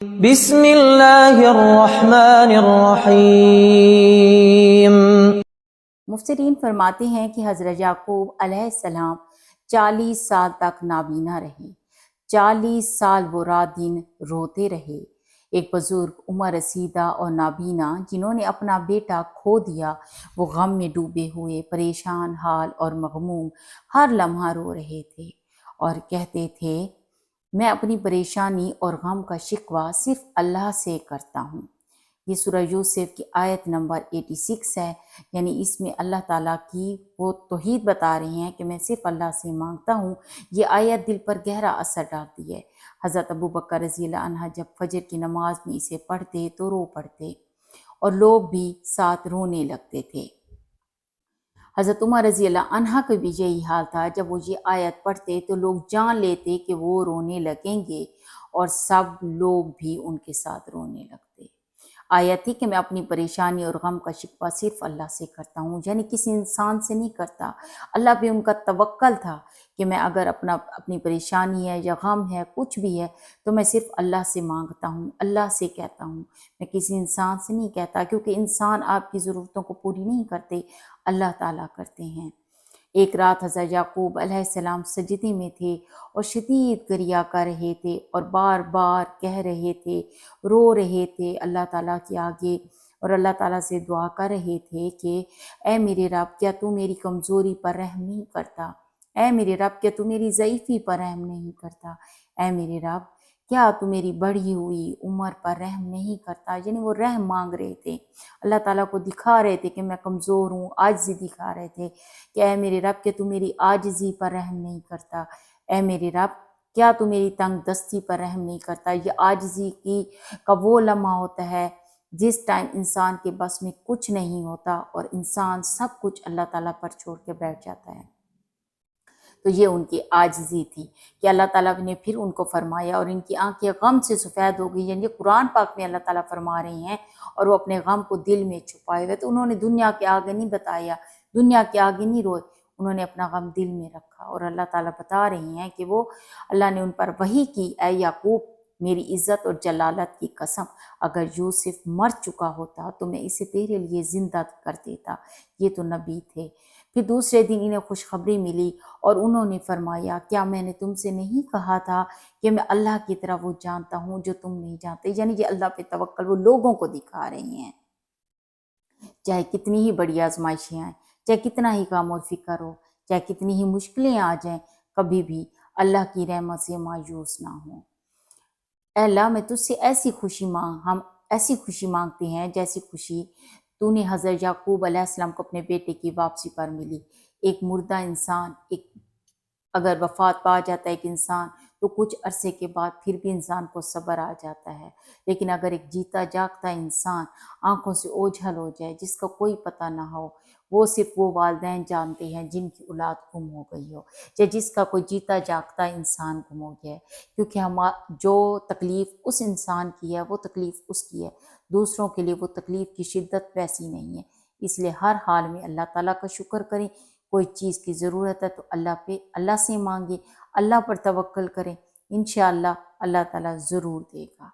بسم اللہ الرحمن الرحیم۔ مفسرین فرماتے ہیں کہ حضرت یعقوب علیہ السلام 40 سال تک نابینا رہے۔ 40 سال وہ رات دن روتے رہے۔ ایک بزرگ عمر رسیدہ اور نابینا جنہوں نے اپنا بیٹا کھو دیا، وہ غم میں ڈوبے ہوئے پریشان حال اور مغموم ہر لمحہ رو رہے تھے اور کہتے تھے، میں اپنی پریشانی اور غم کا شکوہ صرف اللہ سے کرتا ہوں۔ یہ سورہ یوسف کی آیت نمبر 86 ہے، یعنی اس میں اللہ تعالیٰ کی وہ توحید بتا رہے ہیں کہ میں صرف اللہ سے مانگتا ہوں۔ یہ آیت دل پر گہرا اثر ڈالتی ہے۔ حضرت ابو بکر رضی اللہ عنہ جب فجر کی نماز میں اسے پڑھتے تو رو پڑتے اور لوگ بھی ساتھ رونے لگتے تھے۔ حضرت عمر رضی اللہ عنہ کا بھی یہی حال تھا، جب وہ یہ آیت پڑھتے تو لوگ جان لیتے کہ وہ رونے لگیں گے اور سب لوگ بھی ان کے ساتھ رونے لگتے۔ آیت تھی کہ میں اپنی پریشانی اور غم کا شکوہ صرف اللہ سے کرتا ہوں، یعنی کسی انسان سے نہیں کرتا۔ اللہ پہ ان کا توکل تھا کہ میں اگر اپنی پریشانی ہے یا غم ہے کچھ بھی ہے تو میں صرف اللہ سے مانگتا ہوں، اللہ سے کہتا ہوں، میں کسی انسان سے نہیں کہتا، کیونکہ انسان آپ کی ضرورتوں کو پوری نہیں کرتے، اللہ تعالیٰ کرتے ہیں۔ ایک رات حضرت یعقوب علیہ السلام سجدے میں تھے اور شدید گریہ کر رہے تھے اور بار بار کہہ رہے تھے، رو رہے تھے اللہ تعالیٰ کے آگے، اور اللہ تعالیٰ سے دعا کر رہے تھے کہ اے میرے رب، کیا تو میری کمزوری پر رحم نہیں کرتا؟ اے میرے رب، کیا تو میری ضعیفی پر رحم نہیں کرتا؟ اے میرے رب، کیا تو میری بڑھی ہوئی عمر پر رحم نہیں کرتا؟ یعنی وہ رحم مانگ رہے تھے، اللہ تعالیٰ کو دکھا رہے تھے کہ میں کمزور ہوں، عاجزی دکھا رہے تھے کہ اے میرے رب، کہ تو میری عاجزی پر رحم نہیں کرتا؟ اے میرے رب، کیا تو میری تنگ دستی پر رحم نہیں کرتا؟ یہ عاجزی کا وہ لمحہ ہوتا ہے جس ٹائم انسان کے بس میں کچھ نہیں ہوتا اور انسان سب کچھ اللہ تعالیٰ پر چھوڑ کے بیٹھ جاتا ہے۔ تو یہ ان کی عاجزی تھی کہ اللہ تعالیٰ نے پھر ان کو فرمایا، اور ان کی آنکھیں غم سے سفید ہو گئی، یعنی قرآن پاک میں اللہ تعالیٰ فرما رہے ہیں، اور وہ اپنے غم کو دل میں چھپائے ہوئے، تو انہوں نے دنیا کے آگے نہیں بتایا، دنیا کے آگے نہیں روئے، انہوں نے اپنا غم دل میں رکھا۔ اور اللہ تعالیٰ بتا رہے ہیں کہ وہ اللہ نے ان پر وحی کی، اے یعقوب، میری عزت اور جلالت کی قسم، اگر یوسف مر چکا ہوتا تو میں اسے تیرے لیے زندہ کر دیتا۔ یہ تو نبی تھے۔ پھر دوسرے دن انہیں خوشخبری ملی اور انہوں نے فرمایا، کیا میں نے تم سے نہیں کہا تھا کہ میں اللہ کی طرح وہ جانتا ہوں جو تم نہیں جانتے؟ یعنی یہ اللہ پہ توکل وہ لوگوں کو دکھا رہے ہیں، چاہے کتنی ہی بڑی آزمائشیں آئیں، چاہے کتنا ہی غم و فکر ہو، چاہے کتنی ہی مشکلیں آ جائیں، کبھی بھی اللہ کی رحمت سے مایوس نہ ہوں۔ اے اللہ، میں تجھ سے ہم ایسی خوشی مانگتے ہیں جیسی خوشی تو نے حضرت یعقوب علیہ السلام کو اپنے بیٹے کی واپسی پر ملی۔ ایک مردہ انسان اگر وفات پا جاتا ہے ایک انسان تو کچھ عرصے کے بعد پھر بھی انسان کو صبر آ جاتا ہے، لیکن اگر ایک جیتا جاگتا انسان آنکھوں سے اوجھل ہو جائے، جس کا کوئی پتہ نہ ہو، وہ صرف وہ والدین جانتے ہیں جن کی اولاد گم ہو گئی ہو، یا جس کا کوئی جیتا جاگتا انسان گم ہو گیا ہے، کیونکہ جو تکلیف اس انسان کی ہے وہ تکلیف اس کی ہے، دوسروں کے لیے وہ تکلیف کی شدت ویسی نہیں ہے۔ اس لیے ہر حال میں اللہ تعالیٰ کا شکر کریں، کوئی چیز کی ضرورت ہے تو اللہ سے مانگے، اللہ پر توکل کریں، انشاءاللہ اللہ تعالیٰ ضرور دے گا۔